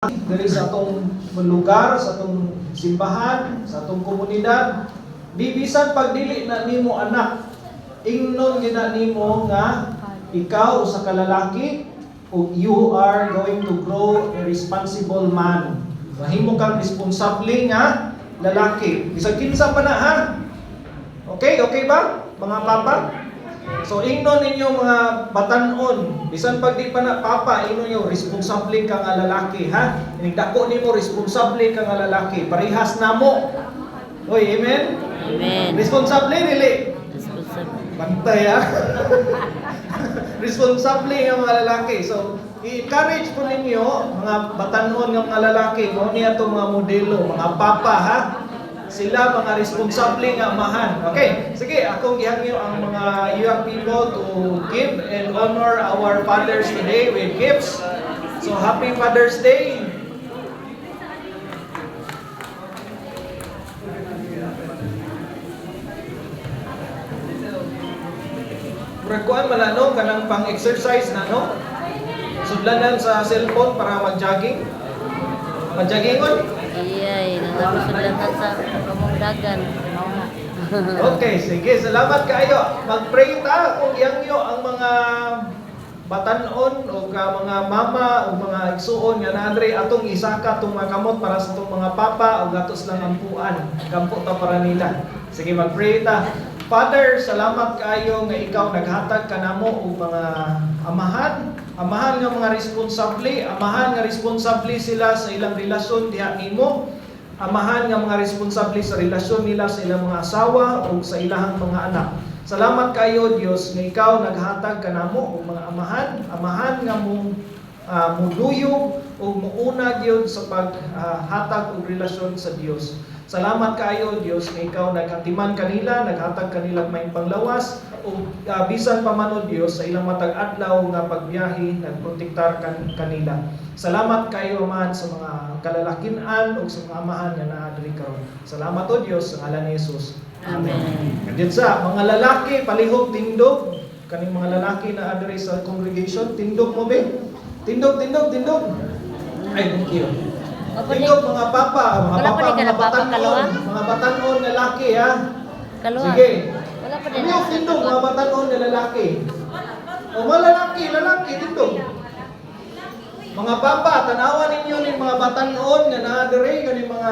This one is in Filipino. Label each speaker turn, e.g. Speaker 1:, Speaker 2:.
Speaker 1: Diri sa atong lugar, sa atong simbahan, sa atong komunidad, bisan pag dili na nimo anak, ingnon gina nimo nga ikaw usa ka lalaki ug you are going to grow a responsible man. Mahimo kang responsable nga lalaki. Bisag kinsa pa na ha? Okay ba? Mga papa? So ingnon ninyo mga batan-on, bisan pag di pa na papa, ingnon ninyo responsable ka nga lalaki ha. Inigdako nimo responsable ka nga lalaki, parehas namo. Oy, amen.
Speaker 2: Amen.
Speaker 1: Responsable dili.
Speaker 2: Responsable.
Speaker 1: Bantay ha. Responsable nga mga lalaki. So i-encourage po ninyo mga batan-on nga mga lalaki, mo niya to mga modelo, mga papa ha. Sila mga responsable nga amahan. Okay, sige, akong gihangyo ang mga young people to give and honor our fathers today with gifts. So, happy Father's Day! Murakuan malano kanang pang-exercise na no? Sudlanan sa cellphone para mag-jogging. Mag-joggingon?
Speaker 2: Iyay, nagapasulangan sa kamungdagan.
Speaker 1: Okay, sige. Salamat kayo. Mag-pray ta kung iyangyo ang mga batanon o mga mama o mga igsuon nga naandre atong isaka tong mga kamot para sa tong mga papa o gatos lang ang puan. Kampo ta para nila. Sige, mag-pray ta. Father, salamat kayo nga ikaw naghatag kanamo og mga amahan. Amahan nga mga responsable sila sa ilang relasyon diha nimo. Amahan nga mga responsable sa relasyon nila sa ilang mga asawa o sa ilang mga anak. Salamat kayo Dios nga ikaw naghatag kanamo og mga amahan nga muduyog o muuna gyud sa paghatag og relasyon sa Dios. Salamat kayo Dios nga ikaw naghatiman kanila, naghatag kanila may panglawas o bisan pa man o Dios sa ilang matag adlaw nga pagbiyahe nagprotektar kanila. Salamat kayo man sa mga kalalakinan o sa mga amahan nga naa diri karon. Salamat o Dios sa ngalan ni Jesus.
Speaker 2: Amen.
Speaker 1: Kadit sa mga lalaki palihog tindog kaning mga lalaki na adiri sa congregation tindog mo be. Tindog. Ay, thank you. Tindog mga papa, mga batanon lalaki ha.
Speaker 2: Kaluwa.
Speaker 1: Sige.
Speaker 2: Wala pa din.
Speaker 1: Ano tindog mga batanon na lalaki? O mga lalaki, tindog. Mga papa, tanawan ninyo ni mga batanon nga naa diri kaning mga